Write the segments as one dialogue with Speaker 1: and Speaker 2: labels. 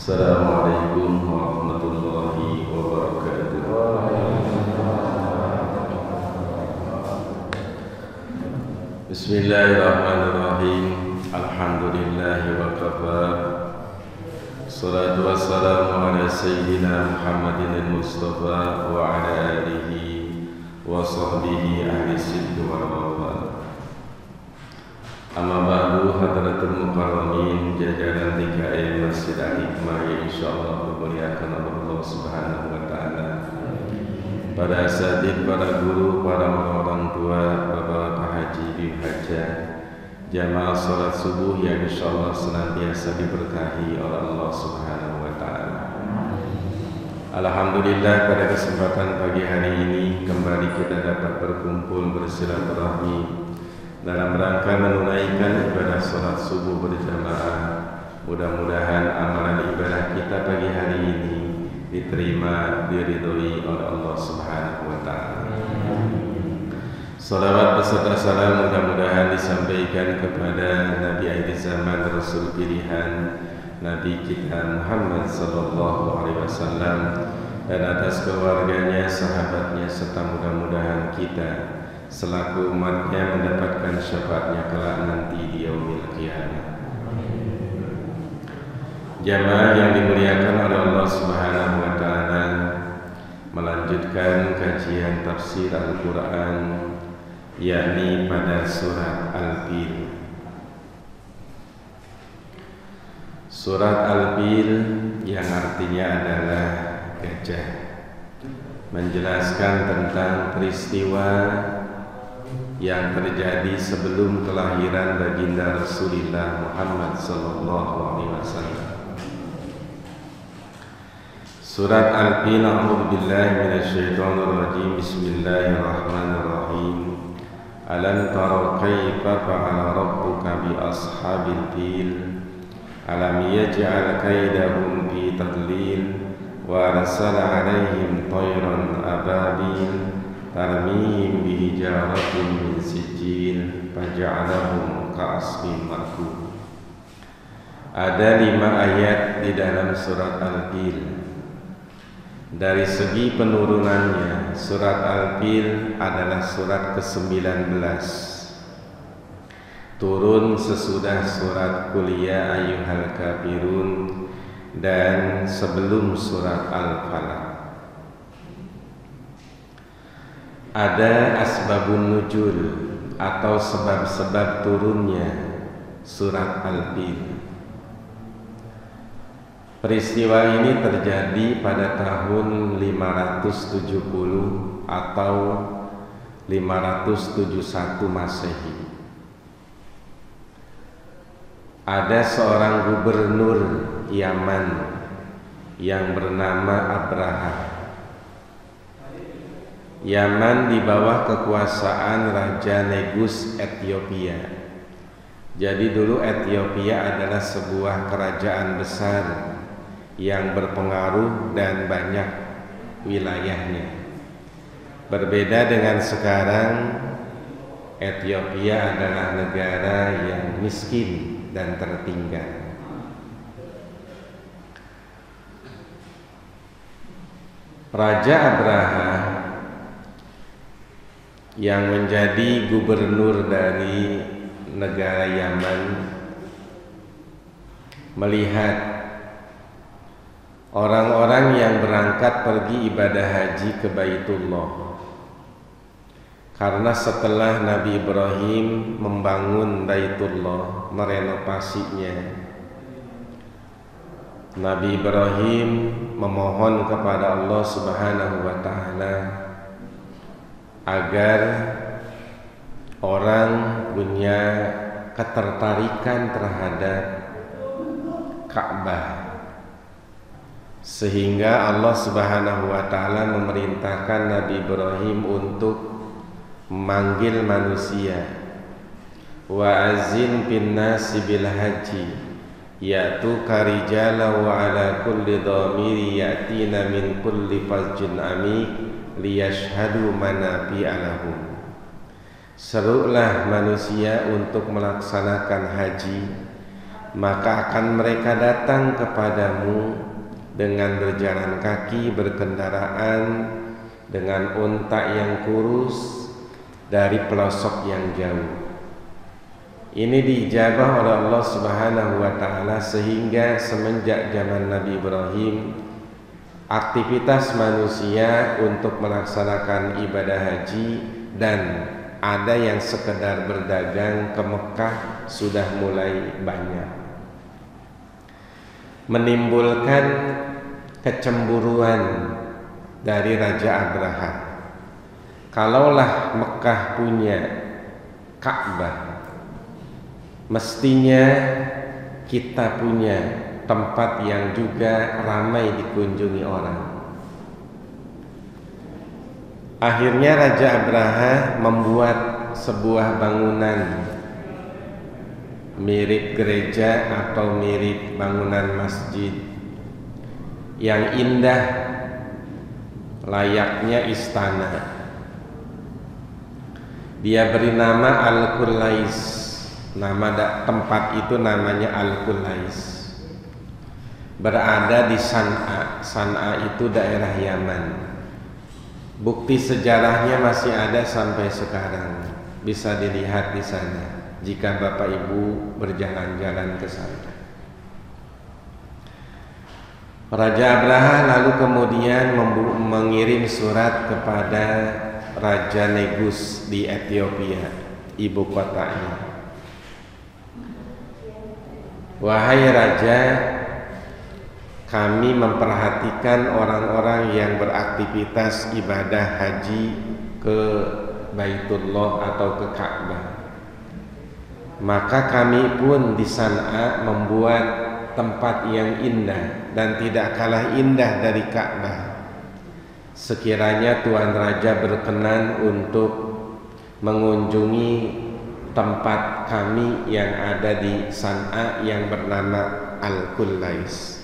Speaker 1: Assalamualaikum warahmatullahi wabarakatuh. Bismillahirrahmanirrahim. Alhamdulillahi wa kafa. Salatu wassalamu ala sayyidina Muhammadin al-Mustafa wa ala alihi wa sahbihi ahli siddi wal wafah. Amma ba'du, hadratul mukarramin, jajaran 3M Masjid Al-Hikmah yang insyaallah dimuliakan oleh Allah Subhanahu wa taala. Para asatidz, para guru, para orang tua, bapak haji di hajah, jamaah salat subuh yang insyaallah senantiasa diberkahi oleh Allah Subhanahu wa taala. Alhamdulillah, pada kesempatan pagi hari ini kembali kita dapat berkumpul bersilaturahmi dalam rangka menunaikan ibadah salat subuh berjamaah. Mudah-mudahan amalan ibadah kita pagi hari ini diterima, diridhoi oleh Allah Subhanahu wa taala. Salawat beserta salam mudah-mudahan disampaikan kepada Nabi akhir zaman, Rasul pilihan, Nabi kita Muhammad sallallahu alaihi wasallam, dan atas keluarganya, sahabatnya, serta mudah-mudahan kita selaku umatnya mendapatkan syafaatnya kelak nanti di yaumil qiyamah. Jamaah yang dimuliakan oleh Allah Subhanahu wa taala, melanjutkan kajian tafsir Al-Qur'an yakni pada surat Al-Fil. Surat Al-Fil yang artinya adalah gajah, menjelaskan tentang peristiwa yang terjadi sebelum kelahiran baginda Rasulullah Muhammad sallallahu alaihi wasallam. Surat Al-Fil. A'udzu billahi minasyaitonir rajim. Bismillahirrahmanirrahim. Alam tara kaifa fa'ala rabbuka bi ashabil fil? Alam yaj'al kaidahum fi tadlil wa arsala 'alaihim tayran ababil tarmihim bihijaratin min sijil faja'alahum ka'asfin ma'kul. Ada 5 ayat di dalam surat Al-Fil. Dari segi penurunannya, surat Al-Fil adalah surat ke-19. Turun sesudah surat Qul ya ayyuhal kafirun dan sebelum surat Al-Falaq. Ada asbabun nuzul atau sebab-sebab turunnya surat Al-Fil. Peristiwa ini terjadi pada tahun 570 atau 571 Masehi. Ada seorang gubernur Yaman yang bernama Abraha. Yaman di bawah kekuasaan Raja Negus Ethiopia. Jadi dulu Ethiopia adalah sebuah kerajaan besar yang berpengaruh dan banyak wilayahnya. Berbeda dengan sekarang, Ethiopia adalah negara yang miskin dan tertinggal. Raja Abraha yang menjadi gubernur dari negara Yaman melihat orang-orang yang berangkat pergi ibadah haji ke Baitullah. Karena setelah Nabi Ibrahim membangun Baitullah, merenovasinya, Nabi Ibrahim memohon kepada Allah Subhanahu wa taala agar orang punya ketertarikan terhadap Ka'bah, sehingga Allah Subhanahu wa taala memerintahkan Nabi Ibrahim untuk memanggil manusia, wa azin bin nasi bil haji ya'tu karijala wa ala kulli dhamiri ya'tina min kulli fajjin amik liyashhadu manafi'a lahum. Serulah manusia untuk melaksanakan haji maka akan mereka datang kepadamu dengan berjalan kaki, berkendaraan, dengan unta yang kurus dari pelosok yang jauh. Ini diijabah oleh Allah Subhanahu wa ta'ala, sehingga semenjak zaman Nabi Ibrahim aktivitas manusia untuk melaksanakan ibadah haji dan ada yang sekedar berdagang ke Mekah sudah mulai banyak, menimbulkan kecemburuan dari Raja Abraha. Kalaulah Mekah punya Ka'bah, mestinya kita punya tempat yang juga ramai dikunjungi orang. Akhirnya Raja Abraha membuat sebuah bangunan mirip gereja atau mirip bangunan masjid yang indah, layaknya istana. Dia beri nama Al-Qulais. Nama tempat itu namanya Al-Qulais, berada di San'a. San'a itu daerah Yaman. Bukti sejarahnya masih ada sampai sekarang, bisa dilihat di sana jika Bapak Ibu berjalan-jalan ke sana. Raja Abraha lalu kemudian mengirim surat kepada Raja Negus di Ethiopia, ibu kotanya. Wahai Raja, kami memperhatikan orang-orang yang beraktivitas ibadah haji ke Baitullah atau ke Ka'bah. Maka kami pun di San'a membuat tempat yang indah dan tidak kalah indah dari Ka'bah. Sekiranya Tuan Raja berkenan untuk mengunjungi tempat kami yang ada di San'a yang bernama Al-Qulais.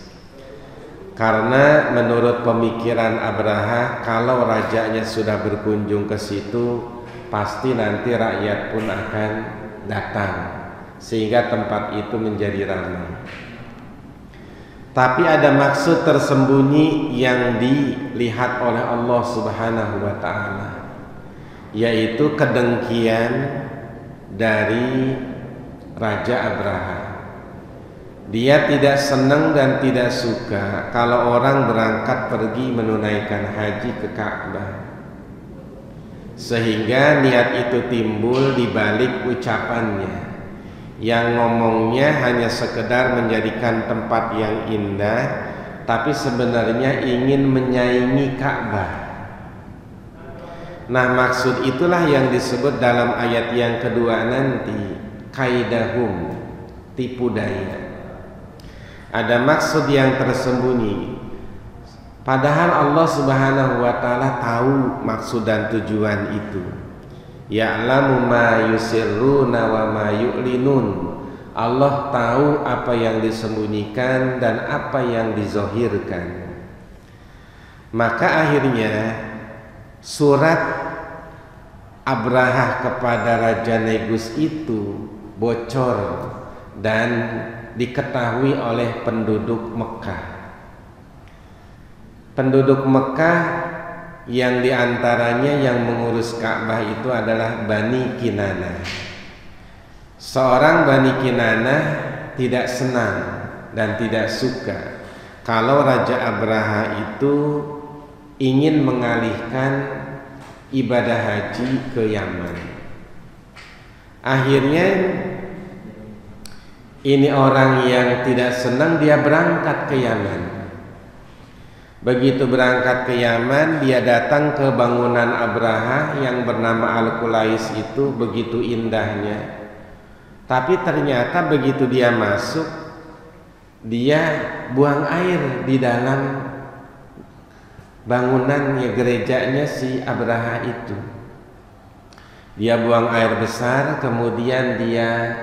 Speaker 1: Karena menurut pemikiran Abraha, kalau rajanya sudah berkunjung ke situ, pasti nanti rakyat pun akan datang, sehingga tempat itu menjadi ramai. Tapi ada maksud tersembunyi yang dilihat oleh Allah Subhanahu wa ta'ala, yaitu kedengkian dari Raja Abraha. Dia tidak senang dan tidak suka kalau orang berangkat pergi menunaikan haji ke Ka'bah, sehingga niat itu timbul di balik ucapannya, yang ngomongnya hanya sekedar menjadikan tempat yang indah, tapi sebenarnya ingin menyaingi Ka'bah. Nah, maksud itulah yang disebut dalam ayat yang kedua nanti, kaidahum, tipu daya. Ada maksud yang tersembunyi, padahal Allah Subhanahu wa ta'ala tahu maksud dan tujuan itu. Ya'lamu ma yusirruna wa ma yu'linun. Allah tahu apa yang disembunyikan dan apa yang dizohirkan. Maka akhirnya surat Abraha kepada Raja Negus itu bocor dan diketahui oleh penduduk Mekah. Penduduk Mekah yang diantaranya yang mengurus Ka'bah itu adalah Bani Kinanah. Seorang Bani Kinanah tidak senang dan tidak suka kalau Raja Abraha itu ingin mengalihkan ibadah haji ke Yaman. Akhirnya ini orang yang tidak senang, dia berangkat ke Yaman. Begitu berangkat ke Yaman, dia datang ke bangunan Abraha yang bernama Al-Qulais itu, begitu indahnya. Tapi ternyata begitu dia masuk, dia buang air di dalam bangunannya, gerejanya si Abraha itu. Dia buang air besar, kemudian dia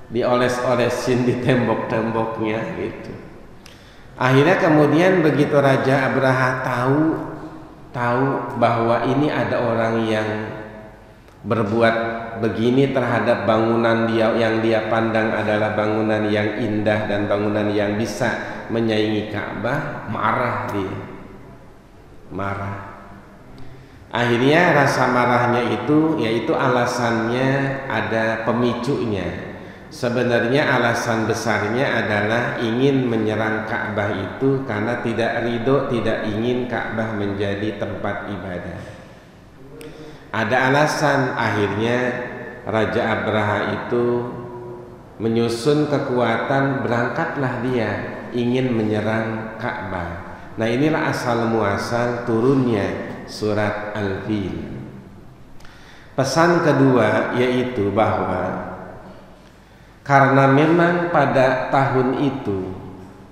Speaker 1: dioles-olesin di tembok-temboknya gitu. Akhirnya kemudian begitu Raja Abraha tahu bahwa ini ada orang yang berbuat begini terhadap bangunan yang dia pandang adalah bangunan yang indah dan bangunan yang bisa menyaingi Ka'bah, marah dia. Marah. Akhirnya rasa marahnya itu yaitu alasannya ada pemicunya. Sebenarnya alasan besarnya adalah ingin menyerang Ka'bah itu karena tidak ridho, tidak ingin Ka'bah menjadi tempat ibadah. Ada alasan, akhirnya Raja Abraha itu menyusun kekuatan, berangkatlah dia ingin menyerang Ka'bah. Nah, inilah asal muasal turunnya surat Al-Fil. Pesan kedua yaitu bahwa karena memang pada tahun itu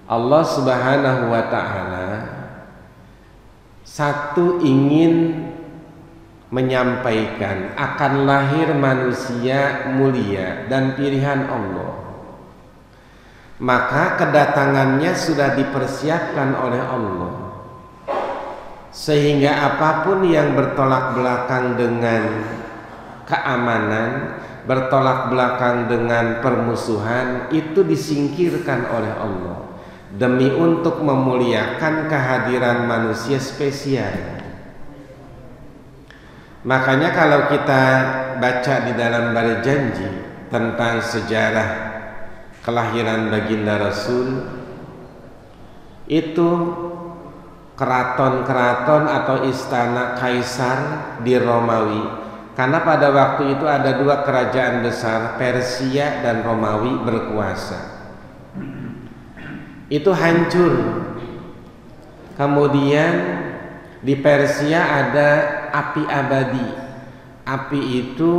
Speaker 1: Allah Subhanahu wa ta'ala satu ingin menyampaikan akan lahir manusia mulia dan pilihan Allah, maka kedatangannya sudah dipersiapkan oleh Allah, sehingga apapun yang bertolak belakang dengan keamanan, bertolak belakang dengan permusuhan, itu disingkirkan oleh Allah demi untuk memuliakan kehadiran manusia spesial. Makanya kalau kita baca di dalam Berjanji tentang sejarah kelahiran baginda Rasul, itu keraton-keraton atau istana kaisar di Romawi, karena pada waktu itu ada dua kerajaan besar, Persia dan Romawi berkuasa, itu hancur. Kemudian di Persia ada api abadi. Api itu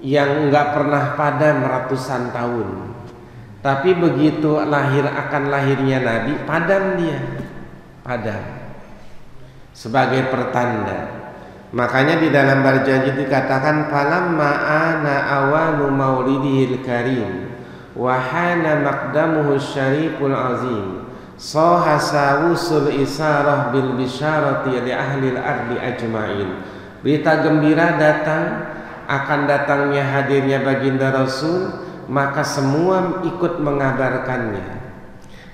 Speaker 1: yang enggak pernah padam ratusan tahun, tapi begitu akan lahirnya Nabi, padam dia, padam sebagai pertanda. Makanya di dalam Berjanji dikatakan falamma ana awanu maulidihil karim wa hana maqdamuhu syariful azim sahasawusul isarah bil bisyarati li ahli al-ardi ajma'in. Berita gembira datang akan datangnya hadirnya baginda Rasul, maka semua ikut mengabarkannya.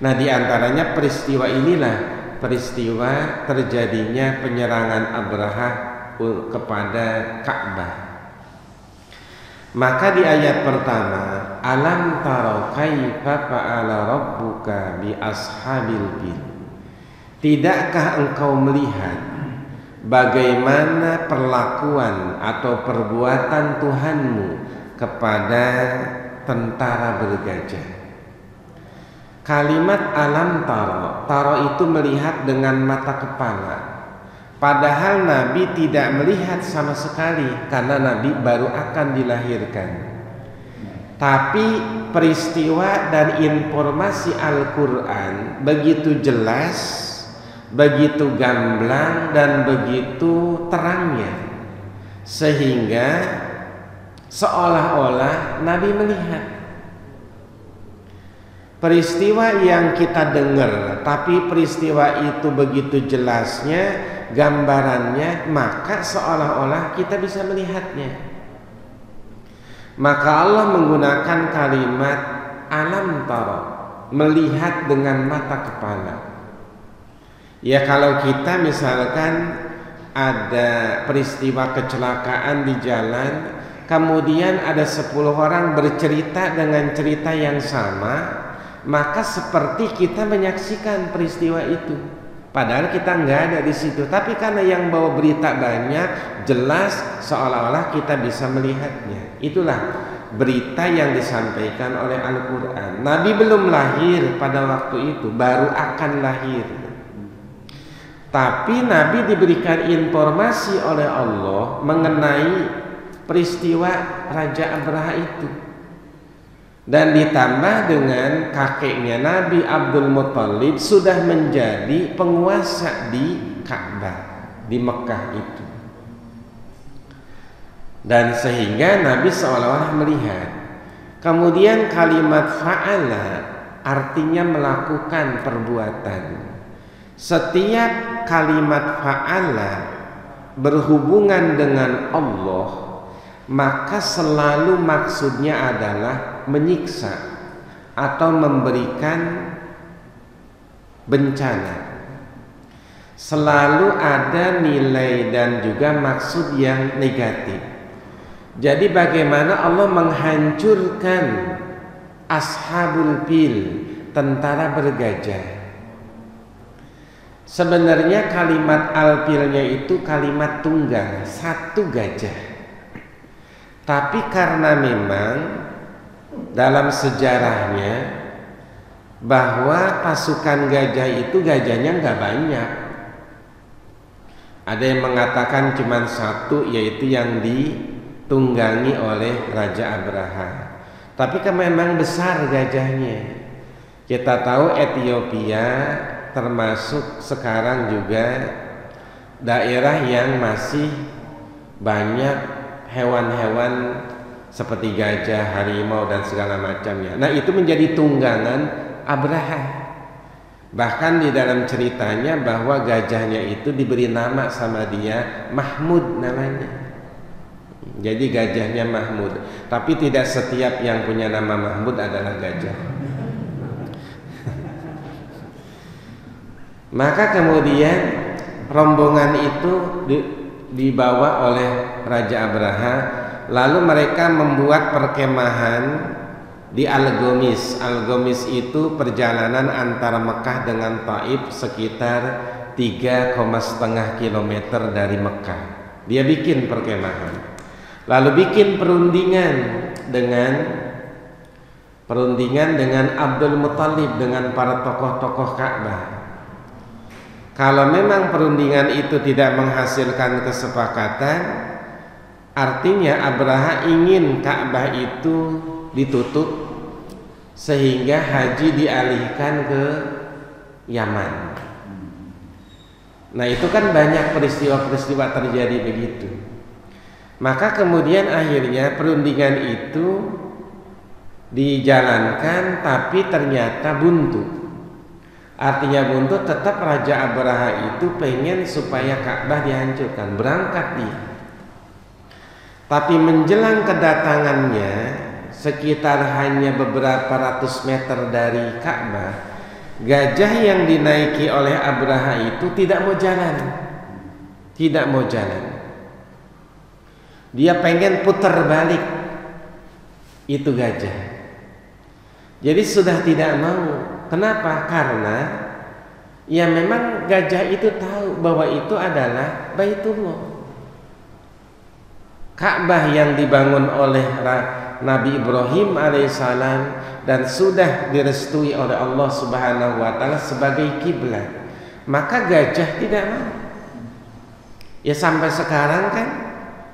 Speaker 1: Nah, di antaranya peristiwa inilah peristiwa terjadinya penyerangan Abraha kepada Ka'bah. Maka di ayat pertama, alam taro kaifa fa'ala rabbuka bi ashabil fil. Tidakkah engkau melihat bagaimana perlakuan atau perbuatan Tuhanmu kepada tentara bergajah? Kalimat alam taro itu melihat dengan mata kepala, padahal Nabi tidak melihat sama sekali karena Nabi baru akan dilahirkan. Tapi peristiwa dan informasi Al-Quran begitu jelas, begitu gamblang dan begitu terangnya, sehingga seolah-olah Nabi melihat peristiwa yang kita dengar, tapi peristiwa itu begitu jelasnya gambarannya, maka seolah-olah kita bisa melihatnya. Maka Allah menggunakan kalimat alam tara, melihat dengan mata kepala. Ya, kalau kita misalkan ada peristiwa kecelakaan di jalan, kemudian ada 10 orang bercerita dengan cerita yang sama, maka seperti kita menyaksikan peristiwa itu, padahal kita nggak ada di situ. Tapi karena yang bawa berita banyak, jelas, seolah-olah kita bisa melihatnya. Itulah berita yang disampaikan oleh Al-Quran. Nabi belum lahir pada waktu itu, baru akan lahir. Tapi Nabi diberikan informasi oleh Allah mengenai peristiwa Raja Abraha itu. Dan ditambah dengan kakeknya Nabi Abdul Muttalib sudah menjadi penguasa di Ka'bah, di Mekah itu. Dan sehingga Nabi seolah-olah melihat. Kemudian kalimat fa'ala artinya melakukan perbuatan. Setiap kalimat fa'ala berhubungan dengan Allah maka selalu maksudnya adalah menyiksa atau memberikan bencana. Selalu ada nilai dan juga maksud yang negatif. Jadi bagaimana Allah menghancurkan ashabul fil, tentara bergajah. Sebenarnya kalimat al-filnya itu kalimat tunggal, satu gajah. Tapi karena memang dalam sejarahnya bahwa pasukan gajah itu gajahnya nggak banyak. Ada yang mengatakan cuma satu, yaitu yang ditunggangi oleh Raja Abraha. Tapi kan memang besar gajahnya. Kita tahu Ethiopia termasuk sekarang juga daerah yang masih banyak hewan-hewan seperti gajah, harimau dan segala macamnya. Nah, itu menjadi tunggangan Abraha. Bahkan di dalam ceritanya bahwa gajahnya itu diberi nama sama dia, Mahmud namanya. Jadi gajahnya Mahmud. Tapi tidak setiap yang punya nama Mahmud adalah gajah. Maka kemudian rombongan itu dibawa oleh Raja Abraha. Lalu mereka membuat perkemahan di Al-Gomis. Al-Gomis itu perjalanan antara Mekah dengan Taif sekitar 3,5 km dari Mekah. Dia bikin perkemahan, lalu bikin perundingan dengan Abdul Muthalib, dengan para tokoh-tokoh Ka'bah. Kalau memang perundingan itu tidak menghasilkan kesepakatan, artinya Abraha ingin Ka'bah itu ditutup sehingga haji dialihkan ke Yaman. Nah, itu kan banyak peristiwa-peristiwa terjadi begitu. Maka kemudian akhirnya perundingan itu dijalankan, tapi ternyata buntu. Artinya buntu, tetap Raja Abraha itu pengen supaya Ka'bah dihancurkan, berangkat dia. Tapi menjelang kedatangannya sekitar hanya beberapa ratus meter dari Ka'bah, gajah yang dinaiki oleh Abraha itu tidak mau jalan. Dia pengen putar balik itu gajah. Jadi sudah tidak mau. Kenapa? Karena ya memang gajah itu tahu bahwa itu adalah Baitullah, Ka'bah yang dibangun oleh Nabi Ibrahim alaihissalam dan sudah direstui oleh Allah Subhanahu wa taala sebagai kiblat. Maka gajah tidak mau. Ya sampai sekarang kan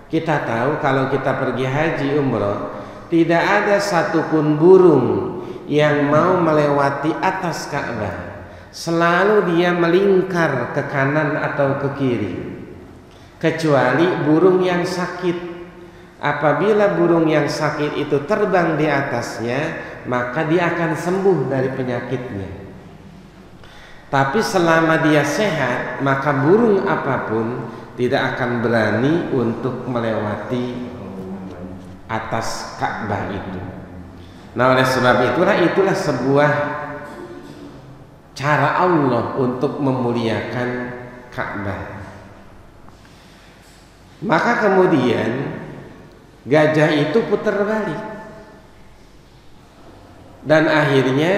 Speaker 1: kita tahu kalau kita pergi haji umroh, tidak ada satupun burung yang mau melewati atas Ka'bah. Selalu dia melingkar ke kanan atau ke kiri, kecuali burung yang sakit. Apabila burung yang sakit itu terbang di atasnya, maka dia akan sembuh dari penyakitnya. Tapi selama dia sehat, maka burung apapun tidak akan berani untuk melewati atas Ka'bah itu. Nah, oleh sebab itulah sebuah cara Allah untuk memuliakan Ka'bah. Maka kemudian gajah itu putar balik, dan akhirnya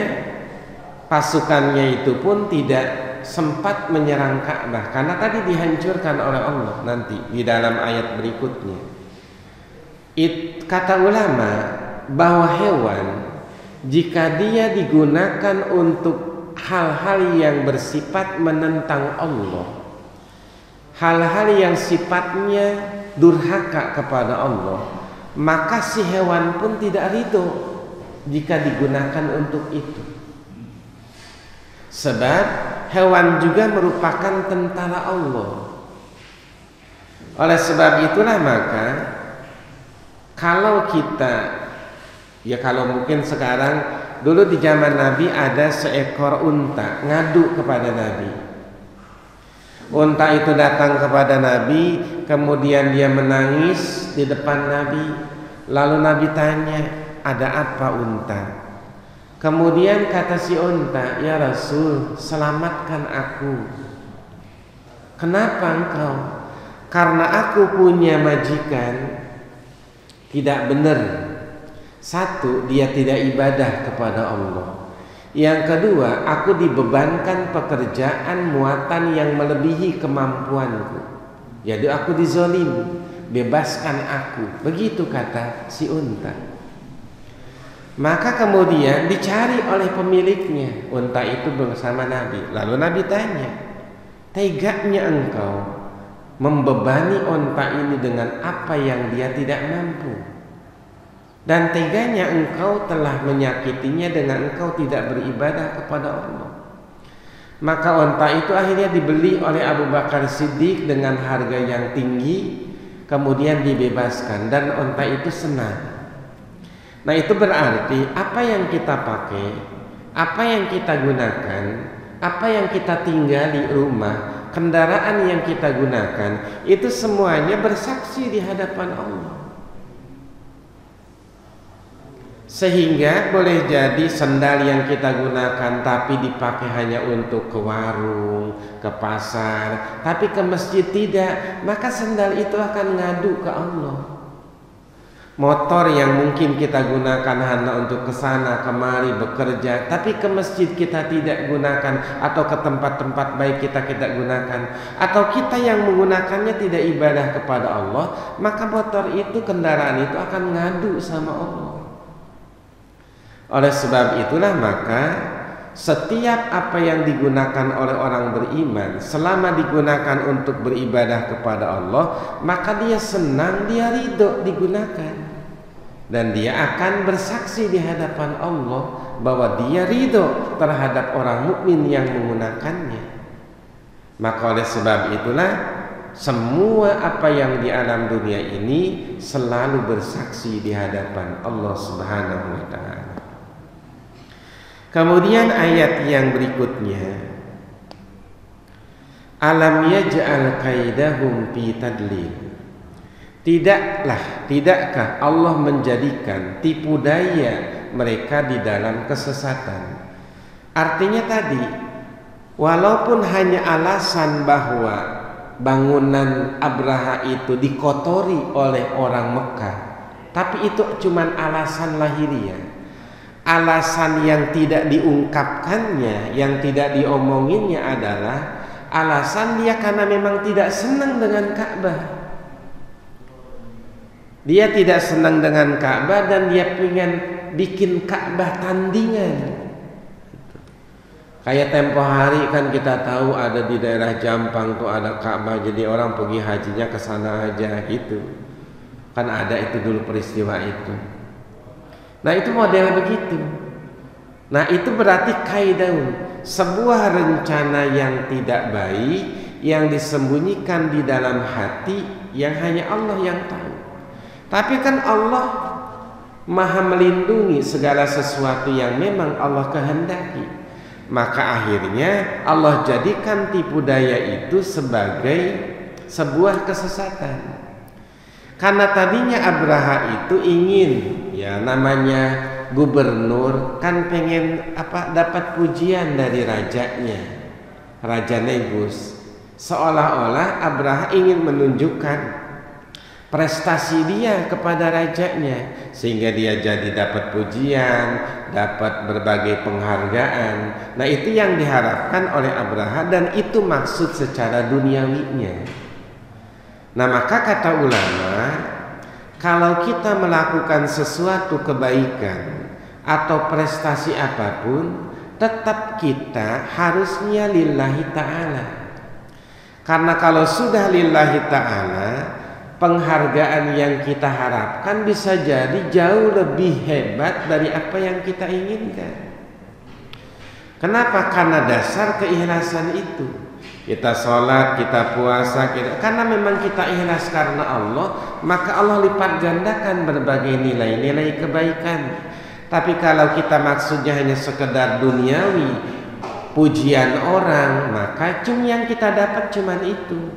Speaker 1: pasukannya itu pun tidak sempat menyerang Ka'bah karena tadi dihancurkan oleh Allah nanti di dalam ayat berikutnya. Kata ulama bahwa hewan jika dia digunakan untuk hal-hal yang bersifat menentang Allah, hal-hal yang sifatnya durhaka kepada Allah, maka si hewan pun tidak ridho jika digunakan untuk itu. Sebab hewan juga merupakan tentara Allah. Oleh sebab itulah maka kalau kita, ya kalau mungkin sekarang, dulu di zaman Nabi ada seekor unta ngadu kepada Nabi. Unta itu datang kepada Nabi, kemudian dia menangis di depan Nabi. Lalu Nabi tanya, ada apa unta? Kemudian kata si unta, ya Rasul, selamatkan aku. Kenapa engkau? Karena aku punya majikan tidak benar. Satu, dia tidak ibadah kepada Allah. Yang kedua, aku dibebankan pekerjaan muatan yang melebihi kemampuanku. Jadi aku dizolim, bebaskan aku. Begitu kata si unta. Maka kemudian dicari oleh pemiliknya unta itu bersama Nabi. Lalu Nabi tanya, tegaknya engkau membebani unta ini dengan apa yang dia tidak mampu, dan teganya engkau telah menyakitinya dengan engkau tidak beribadah kepada Allah. Maka unta itu akhirnya dibeli oleh Abu Bakar Siddiq dengan harga yang tinggi, kemudian dibebaskan, dan unta itu senang. Nah, itu berarti apa yang kita pakai, apa yang kita gunakan, apa yang kita tinggali rumah, kendaraan yang kita gunakan, itu semuanya bersaksi di hadapan Allah. Sehingga boleh jadi sendal yang kita gunakan tapi dipakai hanya untuk ke warung, ke pasar, tapi ke masjid tidak, maka sendal itu akan ngadu ke Allah. Motor yang mungkin kita gunakan hanya untuk ke sana kemari bekerja, tapi ke masjid kita tidak gunakan, atau ke tempat-tempat baik kita gunakan, atau kita yang menggunakannya tidak ibadah kepada Allah, maka motor itu, kendaraan itu akan ngadu sama Allah. Oleh sebab itulah maka setiap apa yang digunakan oleh orang beriman, selama digunakan untuk beribadah kepada Allah, maka dia senang, dia ridho digunakan, dan dia akan bersaksi di hadapan Allah bahwa dia ridho terhadap orang mukmin yang menggunakannya. Maka oleh sebab itulah semua apa yang di alam dunia ini selalu bersaksi di hadapan Allah Subhanahu wa ta'ala. Kemudian ayat yang berikutnya, alam yaj'al kaidahum fi tadlil. Tidakkah Allah menjadikan tipu daya mereka di dalam kesesatan? Artinya tadi, walaupun hanya alasan bahwa bangunan Abraha itu dikotori oleh orang Mekah, tapi itu cuma alasan lahiriah. Alasan yang tidak diungkapkannya, yang tidak diomonginnya adalah alasan dia karena memang tidak senang dengan Ka'bah. Dia tidak senang dengan Ka'bah dan dia pengen bikin Ka'bah tandingan. Kayak tempo hari kan kita tahu ada di daerah Jampang tuh ada Ka'bah, jadi orang pergi hajinya ke sana aja gitu. Kan ada itu dulu peristiwa itu. Nah, itu model begitu. Nah, itu berarti kaidaun, sebuah rencana yang tidak baik yang disembunyikan di dalam hati yang hanya Allah yang tahu. Tapi kan Allah Maha melindungi segala sesuatu yang memang Allah kehendaki. Maka akhirnya Allah jadikan tipu daya itu sebagai sebuah kesesatan. Karena tadinya Abraha itu ingin, ya namanya gubernur kan pengen dapat pujian dari rajanya, Raja Negus. Seolah-olah Abraha ingin menunjukkan prestasi dia kepada rajanya, sehingga dia jadi dapat pujian, dapat berbagai penghargaan. Nah, itu yang diharapkan oleh Abraha, dan itu maksud secara duniawinya. Nah, maka kata ulama, kalau kita melakukan sesuatu kebaikan atau prestasi apapun, tetap kita harusnya lillahi ta'ala. Karena kalau sudah lillahi ta'ala, penghargaan yang kita harapkan bisa jadi jauh lebih hebat dari apa yang kita inginkan. Kenapa? Karena dasar keikhlasan itu. Kita sholat, kita puasa, karena memang kita ikhlas karena Allah, maka Allah lipat gandakan berbagai nilai-nilai kebaikan. Tapi kalau kita maksudnya hanya sekedar duniawi, pujian orang, maka yang kita dapat cuma itu.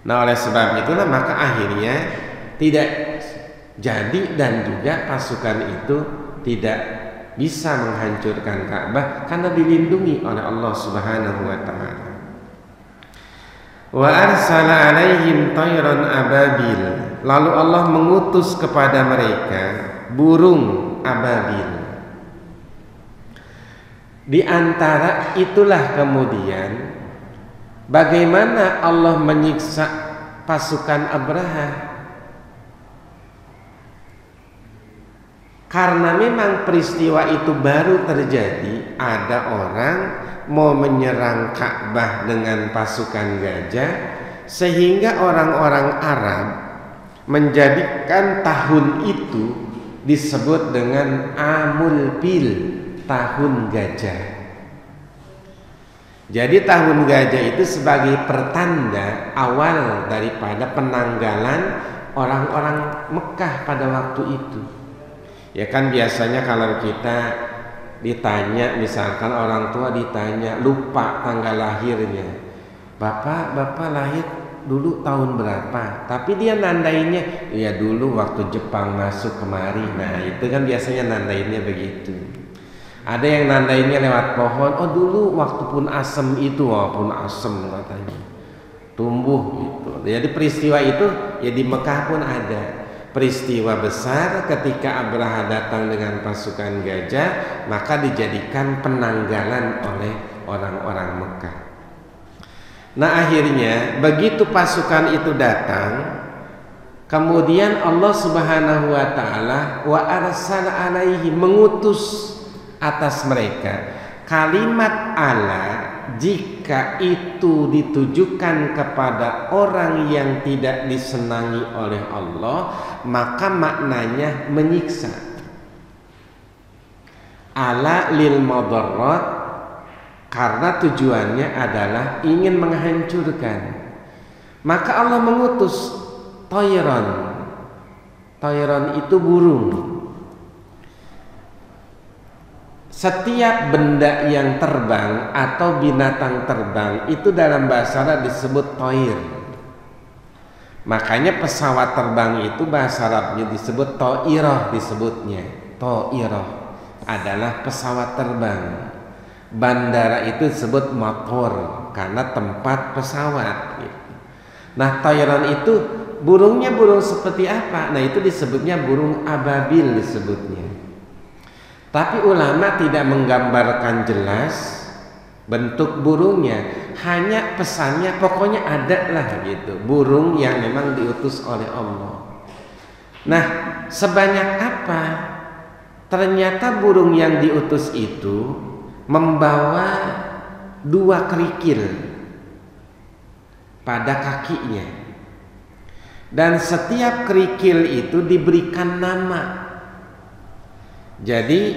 Speaker 1: Nah, oleh sebab itulah maka akhirnya tidak jadi dan juga pasukan itu tidak bisa menghancurkan Ka'bah karena dilindungi oleh Allah Subhanahu wa taala. Wa arsala alaihim tayran ababil. Lalu Allah mengutus kepada mereka burung ababil. Di antara itulah kemudian bagaimana Allah menyiksa pasukan Abraha. Karena memang peristiwa itu baru terjadi, ada orang mau menyerang Ka'bah dengan pasukan gajah, sehingga orang-orang Arab menjadikan tahun itu disebut dengan Amul Fil, tahun gajah. Jadi tahun gajah itu sebagai pertanda awal daripada penanggalan orang-orang Mekah pada waktu itu. Ya kan biasanya kalau kita ditanya, misalkan orang tua ditanya lupa tanggal lahirnya, bapak lahir dulu tahun berapa, tapi dia nandainnya ya dulu waktu Jepang masuk kemari. Nah itu kan biasanya nandainnya begitu. Ada yang nandainnya lewat pohon, oh dulu waktu pun asem itu, walaupun asem katanya tumbuh gitu. Jadi peristiwa itu ya di Mekah pun ada peristiwa besar ketika Abraha datang dengan pasukan gajah, maka dijadikan penanggalan oleh orang-orang Mekah. Nah akhirnya begitu pasukan itu datang, kemudian Allah Subhanahu wa taala wa arsala alaihi, mengutus atas mereka kalimat ala. Jika itu ditujukan kepada orang yang tidak disenangi oleh Allah, maka maknanya menyiksa. Ala lil madarrat, karena tujuannya adalah ingin menghancurkan. Maka Allah mengutus tayran. Tayran itu burung. Setiap benda yang terbang atau binatang terbang itu dalam bahasa Arab disebut toir. Makanya pesawat terbang itu bahasa Arabnya disebut to'iroh, disebutnya to'iroh adalah pesawat terbang. Bandara itu disebut motor karena tempat pesawat. Nah toiron itu burungnya burung seperti apa? Nah itu disebutnya burung ababil disebutnya. Tapi ulama tidak menggambarkan jelas bentuk burungnya, hanya pesannya pokoknya ada lah gitu, burung yang memang diutus oleh Allah. Nah sebanyak apa? Ternyata burung yang diutus itu membawa 2 kerikil pada kakinya, dan setiap kerikil itu diberikan nama. Jadi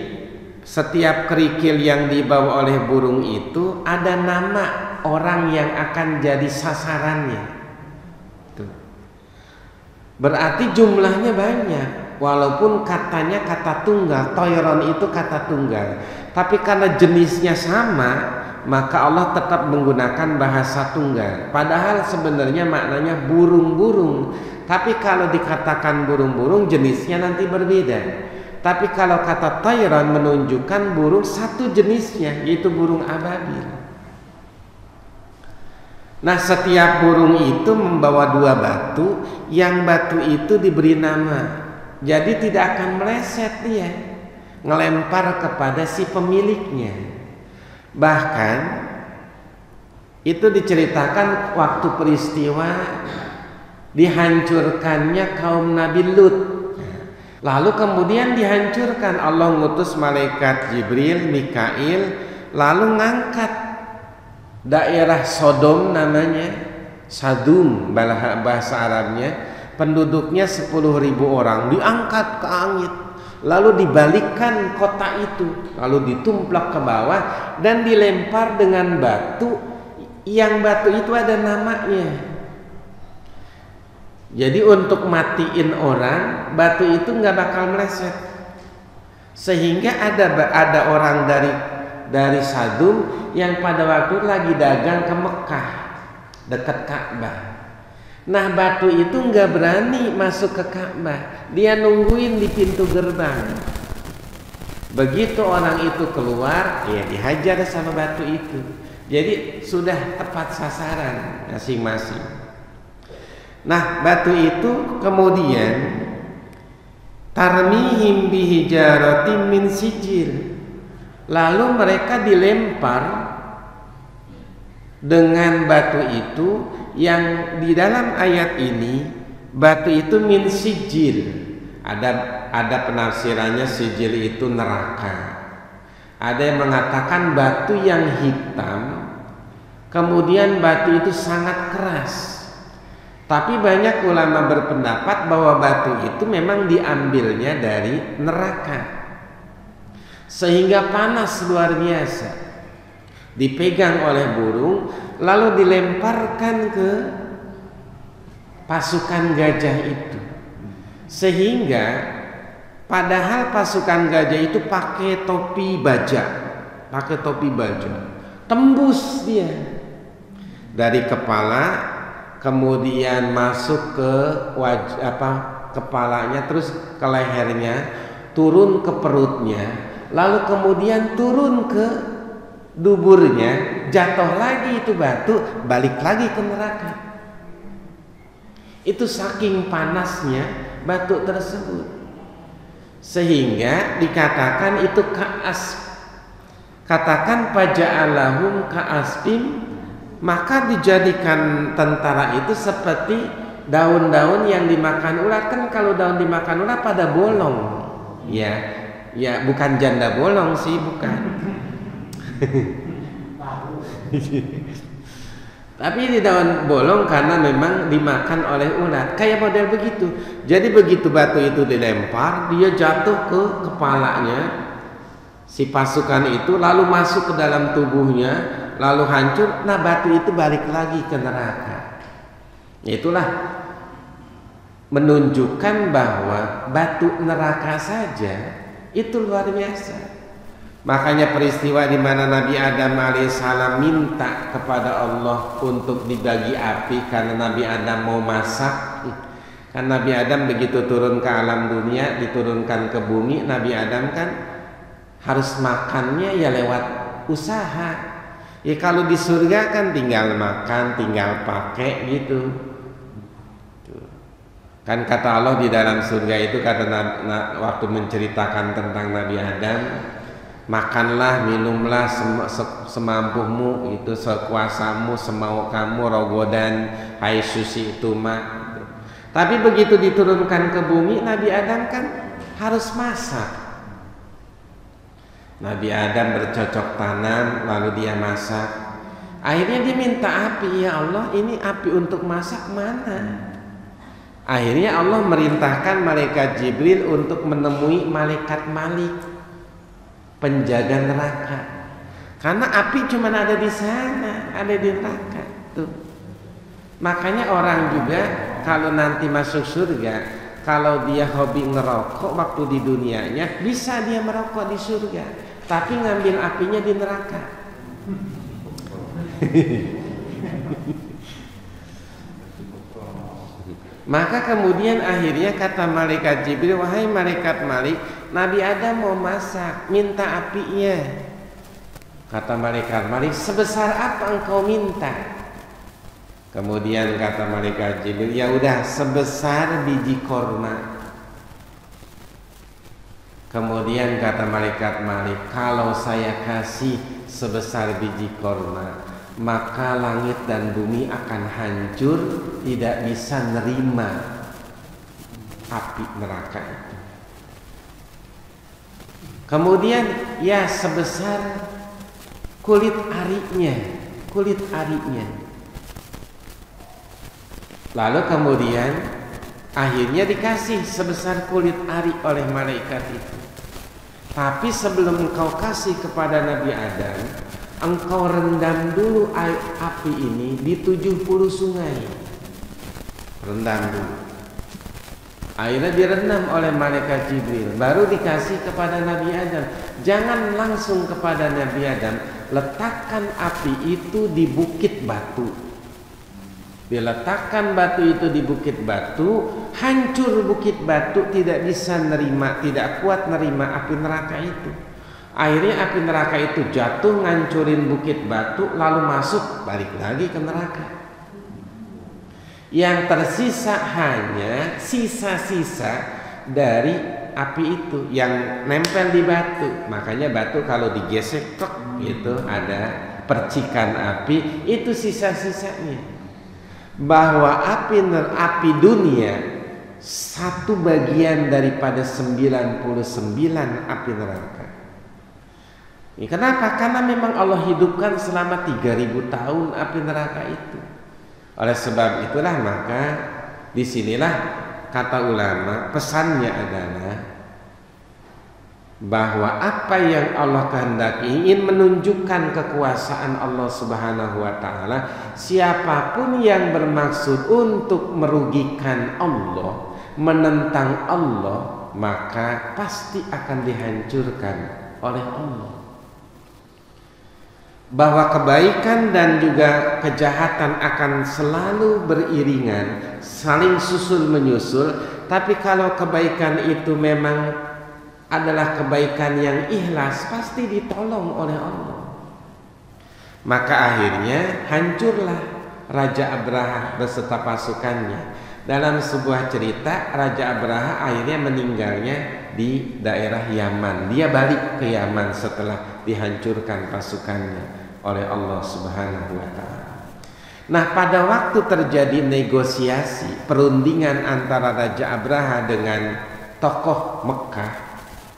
Speaker 1: setiap kerikil yang dibawa oleh burung itu ada nama orang yang akan jadi sasarannya. Tuh. Berarti jumlahnya banyak, walaupun katanya kata tunggal, toiron itu kata tunggal. Tapi karena jenisnya sama, maka Allah tetap menggunakan bahasa tunggal. Padahal sebenarnya maknanya burung-burung. Tapi kalau dikatakan burung-burung jenisnya nanti berbeda. Tapi kalau kata tayran menunjukkan burung satu jenisnya, yaitu burung ababil. Nah setiap burung itu membawa 2 batu, yang batu itu diberi nama. Jadi tidak akan meleset dia, ngelempar kepada si pemiliknya. Bahkan itu diceritakan waktu peristiwa dihancurkannya kaum Nabi Lut. Lalu kemudian dihancurkan, Allah ngutus malaikat Jibril, Mikail, lalu ngangkat daerah Sodom namanya, Sadum bahasa Arabnya, penduduknya 10.000 orang, diangkat ke langit, lalu dibalikkan kota itu, lalu ditumplak ke bawah dan dilempar dengan batu, yang batu itu ada namanya. Jadi untuk matiin orang, batu itu nggak bakal meleset. Sehingga ada orang dari Sadum yang pada waktu lagi dagang ke Mekah dekat Ka'bah. Nah batu itu nggak berani masuk ke Ka'bah, dia nungguin di pintu gerbang. Begitu orang itu keluar, ya dihajar sama batu itu. Jadi sudah tepat sasaran masing-masing. Nah batu itu kemudian tarmihim bihijaratin min sijil, lalu mereka dilempar dengan batu itu yang di dalam ayat ini batu itu min sijil. Ada penafsirannya sijil itu neraka. Ada yang mengatakan batu yang hitam, kemudian batu itu sangat keras. Tapi banyak ulama berpendapat bahwa batu itu memang diambilnya dari neraka, sehingga panas luar biasa, dipegang oleh burung lalu dilemparkan ke pasukan gajah itu, sehingga padahal pasukan gajah itu pakai topi baja, tembus dia dari kepala, kemudian masuk ke kepalanya, terus ke lehernya, turun ke perutnya, lalu kemudian turun ke duburnya, jatuh lagi itu batu, balik lagi ke neraka. Itu saking panasnya batu tersebut, sehingga dikatakan itu katakan faja'alahum ka'asfim, maka dijadikan tentara itu seperti daun-daun yang dimakan ular. Kan kalau daun dimakan ular pada bolong, ya bukan janda bolong sih, bukan. Tapi di daun bolong karena memang dimakan oleh ular, kayak model begitu. Jadi begitu batu itu dilempar, dia jatuh ke kepalanya si pasukan itu, lalu masuk ke dalam tubuhnya, lalu hancur. Nah batu itu balik lagi ke neraka. Itulah menunjukkan bahwa batu neraka saja itu luar biasa. Makanya peristiwa di mana Nabi Adam alaihissalam minta kepada Allah untuk dibagi api karena Nabi Adam mau masak. Kan Nabi Adam begitu turun ke alam dunia, diturunkan ke bumi, Nabi Adam kan harus makannya ya lewat usaha. Ya kalau di surga kan tinggal makan, tinggal pakai gitu. Kan kata Allah di dalam surga itu, kata waktu menceritakan tentang Nabi Adam, makanlah, minumlah semampumu, itu sekuasamu, semau kamu, rogodan hai susi itu mah. Tapi begitu diturunkan ke bumi, Nabi Adam kan harus masak. Nabi Adam bercocok tanam, lalu dia masak. Akhirnya dia minta api, ya Allah ini api untuk masak mana? Akhirnya Allah merintahkan malaikat Jibril untuk menemui malaikat Malik, penjaga neraka. Karena api cuma ada di sana, ada di neraka tuh. Makanya orang juga kalau nanti masuk surga, kalau dia hobi ngerokok waktu di dunianya, bisa dia merokok di surga, tapi ngambil apinya di neraka. Maka kemudian akhirnya kata malaikat Jibril, wahai malaikat Malik, Nabi Adam mau masak, minta apinya. Kata malaikat Malik, sebesar apa engkau minta? Kemudian kata malaikat Jibril, ya udah sebesar biji korma. Kemudian kata malaikat Malik, kalau saya kasih sebesar biji korma, maka langit dan bumi akan hancur, tidak bisa nerima api neraka itu. Kemudian ya sebesar kulit arinya. Lalu kemudian akhirnya dikasih sebesar kulit ari oleh malaikat itu. Tapi sebelum engkau kasih kepada Nabi Adam, engkau rendam dulu api ini di 70 sungai. Rendam dulu. Akhirnya direndam oleh malaikat Jibril, baru dikasih kepada Nabi Adam. Jangan langsung kepada Nabi Adam, letakkan api itu di bukit batu. Diletakkan batu itu di bukit batu, hancur bukit batu, tidak bisa nerima, tidak kuat nerima api neraka itu. Akhirnya api neraka itu jatuh, ngancurin bukit batu, lalu masuk, balik lagi ke neraka. Yang tersisa hanya sisa-sisa dari api itu yang nempel di batu. Makanya batu kalau digesek itu ada percikan api, itu sisa-sisanya. Bahwa api dunia satu bagian daripada 99 api neraka. Ini kenapa? Karena memang Allah hidupkan selama 3000 tahun api neraka itu. Oleh sebab itulah maka disinilah kata ulama, pesannya adalah bahwa apa yang Allah kehendaki, ingin menunjukkan kekuasaan Allah Subhanahu wa taala. Siapapun yang bermaksud untuk merugikan Allah, menentang Allah, maka pasti akan dihancurkan oleh Allah. Bahwa kebaikan dan juga kejahatan akan selalu beriringan, saling susul menyusul. Tapi kalau kebaikan itu memang adalah kebaikan yang ikhlas, pasti ditolong oleh Allah. Maka akhirnya hancurlah Raja Abraha beserta pasukannya. Dalam sebuah cerita, Raja Abraha akhirnya meninggalnya di daerah Yaman. Dia balik ke Yaman setelah dihancurkan pasukannya oleh Allah Subhanahu wa taala. Nah, pada waktu terjadi negosiasi, perundingan antara Raja Abraha dengan tokoh Mekah,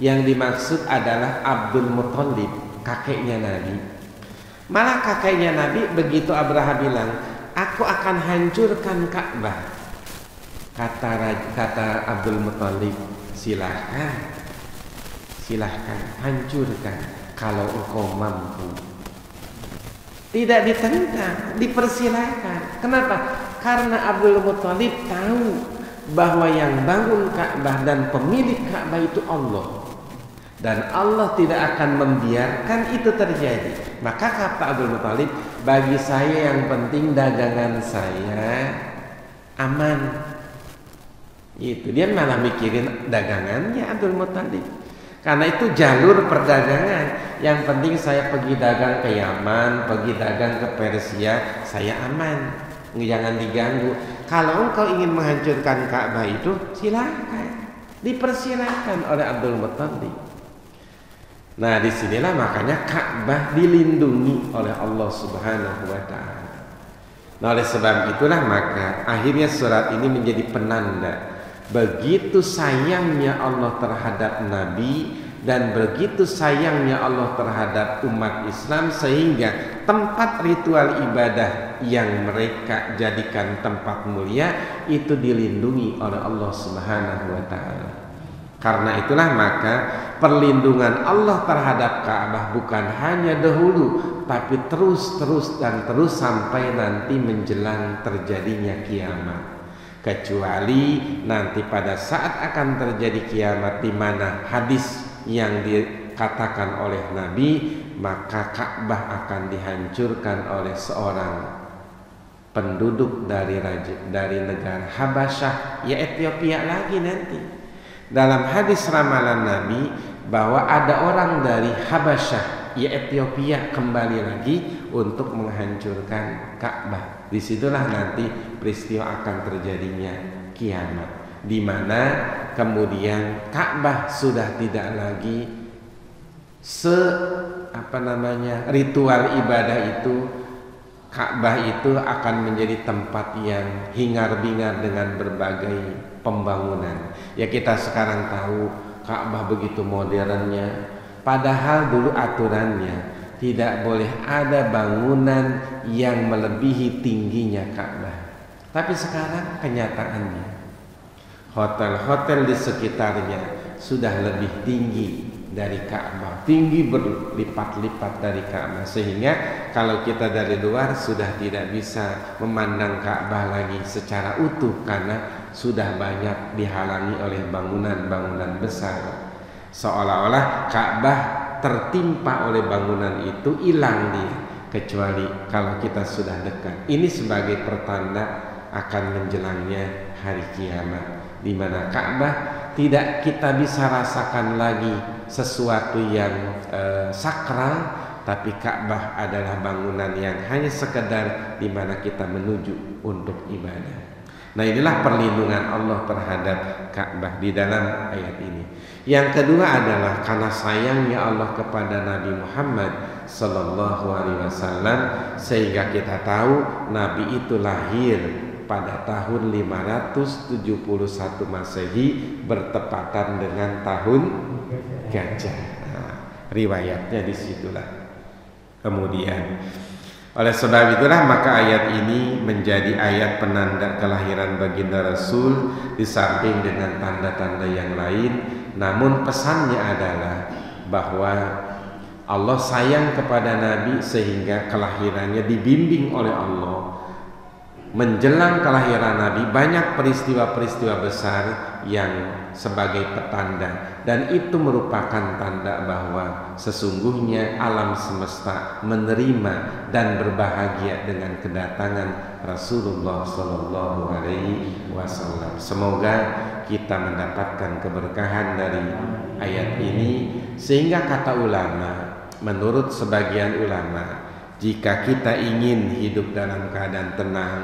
Speaker 1: yang dimaksud adalah Abdul Muthalib, kakeknya Nabi. Malah kakeknya Nabi begitu Abraha bilang, aku akan hancurkan Ka'bah. Kata Abdul Muthalib, silahkan hancurkan kalau engkau mampu. Tidak ditentang, dipersilakan. Kenapa? Karena Abdul Muthalib tahu bahwa yang bangun Ka'bah dan pemilik Ka'bah itu Allah. Dan Allah tidak akan membiarkan itu terjadi. Maka kata Abdul Muthalib, bagi saya yang penting dagangan saya aman. Itu dia malah mikirin dagangannya Abdul Muthalib. Karena itu jalur perdagangan. Yang penting saya pergi dagang ke Yaman, pergi dagang ke Persia, saya aman, jangan diganggu. Kalau engkau ingin menghancurkan Ka'bah itu, silakan, dipersilakan oleh Abdul Muthalib. Nah, disinilah makanya Ka'bah dilindungi oleh Allah Subhanahu wa taala. Nah, oleh sebab itulah maka akhirnya surat ini menjadi penanda begitu sayangnya Allah terhadap Nabi dan begitu sayangnya Allah terhadap umat Islam, sehingga tempat ritual ibadah yang mereka jadikan tempat mulia itu dilindungi oleh Allah Subhanahu wa taala. Karena itulah maka perlindungan Allah terhadap Ka'bah bukan hanya dahulu, tapi terus sampai nanti menjelang terjadinya kiamat. Kecuali nanti pada saat akan terjadi kiamat, di mana hadis yang dikatakan oleh Nabi, maka Ka'bah akan dihancurkan oleh seorang penduduk dari negara Habasyah, ya Ethiopia lagi nanti. Dalam hadis ramalan Nabi bahwa ada orang dari Habasyah, ya Ethiopia, kembali lagi untuk menghancurkan Ka'bah. Disitulah nanti peristiwa akan terjadinya kiamat, di mana kemudian Ka'bah sudah tidak lagi ritual ibadah itu. Ka'bah itu akan menjadi tempat yang hingar-bingar dengan berbagai pembangunan. Ya, kita sekarang tahu Ka'bah begitu modernnya, padahal dulu aturannya tidak boleh ada bangunan yang melebihi tingginya Ka'bah. Tapi sekarang kenyataannya hotel-hotel di sekitarnya sudah lebih tinggi dari Ka'bah, tinggi berlipat-lipat dari Ka'bah, sehingga kalau kita dari luar sudah tidak bisa memandang Ka'bah lagi secara utuh karena sudah banyak dihalangi oleh bangunan-bangunan besar. Seolah-olah Ka'bah tertimpa oleh bangunan itu, hilang dia. kecuali kalau kita sudah dekat. Ini sebagai pertanda akan menjelangnya hari kiamat, di mana Ka'bah tidak kita bisa rasakan lagi sesuatu yang sakral, tapi Ka'bah adalah bangunan yang hanya sekedar di mana kita menuju untuk ibadah. Nah, inilah perlindungan Allah terhadap Ka'bah di dalam ayat ini. Yang kedua adalah karena sayangnya Allah kepada Nabi Muhammad sallallahu alaihi wasallam, sehingga kita tahu Nabi itu lahir pada tahun 571 Masehi bertepatan dengan tahun gajah. Nah, riwayatnya disitulah. Kemudian oleh sebab itulah maka ayat ini menjadi ayat penanda kelahiran baginda Rasul di samping dengan tanda-tanda yang lain. Namun pesannya adalah bahwa Allah sayang kepada Nabi sehingga kelahirannya dibimbing oleh Allah. Menjelang kelahiran Nabi banyak peristiwa-peristiwa besar yang sebagai petanda, dan itu merupakan tanda bahwa sesungguhnya alam semesta menerima dan berbahagia dengan kedatangan Rasulullah Sallallahu Alaihi Wasallam. Semoga kita mendapatkan keberkahan dari ayat ini, sehingga kata ulama, menurut sebagian ulama, jika kita ingin hidup dalam keadaan tenang,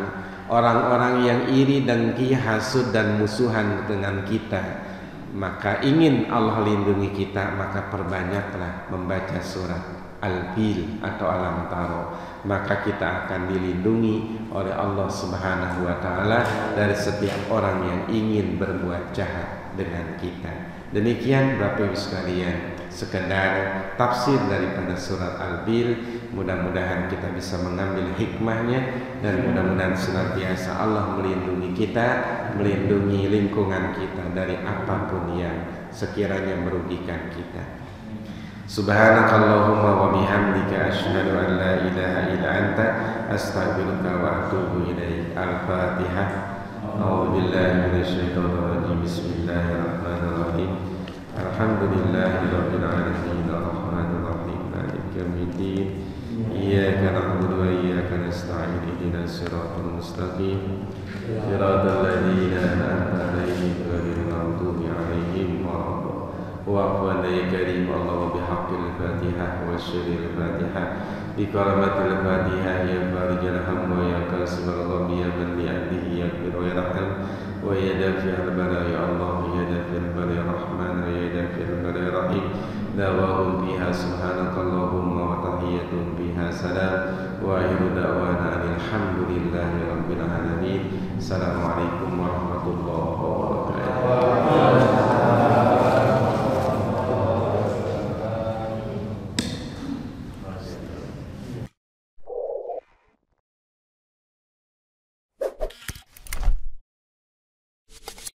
Speaker 1: orang-orang yang iri, dengki, hasud dan musuhan dengan kita, maka ingin Allah lindungi kita, maka perbanyaklah membaca surat Al-Fil atau Alam Taro. Maka kita akan dilindungi oleh Allah Subhanahu wa Ta'ala dari setiap orang yang ingin berbuat jahat dengan kita. Demikian Bapak Ibu sekalian, sekedar tafsir daripada surat Al-Fil. Mudah-mudahan kita bisa mengambil hikmahnya, dan mudah-mudahan senantiasa Allah melindungi kita, melindungi lingkungan kita dari apapun yang sekiranya merugikan kita. Subhanakallahumma wa bihamdika asyhadu an la ilaha illa anta astaghfiruka wa atubu ilaik. Al-Fatihah. A'udzu billahi minasyaitonir rajim. Bismillahirrahmanirrahim. Alhamdulillahirabbil alamin arrahmanir rahim maliki yaumiddin. Iyyaka na'budu wa iyyaka nasta'in ihdinas siratal mustaqim siratal ladzina an'amta 'alaihim ghairil maghdubi 'alaihim waladdallin. Wa ya karim Allah bihaqqil Fatihah wa syiril Fatihah bi karamatil Fatihah ya farijal ham wa ya kasibal ghammi ya man li'adihi yaghfir wa yarham wa ya dafi'al bala ya Allah ya dafi'al bala ya Rahman ya dafi'al bala ya Rahim. Dawahum biha subhanakallahumma wa tahiyyatun biha salam wa akhiru da'wana alhamdulillahi rabbil alamin. Assalamualaikum warahmatullahi wabarakatuh.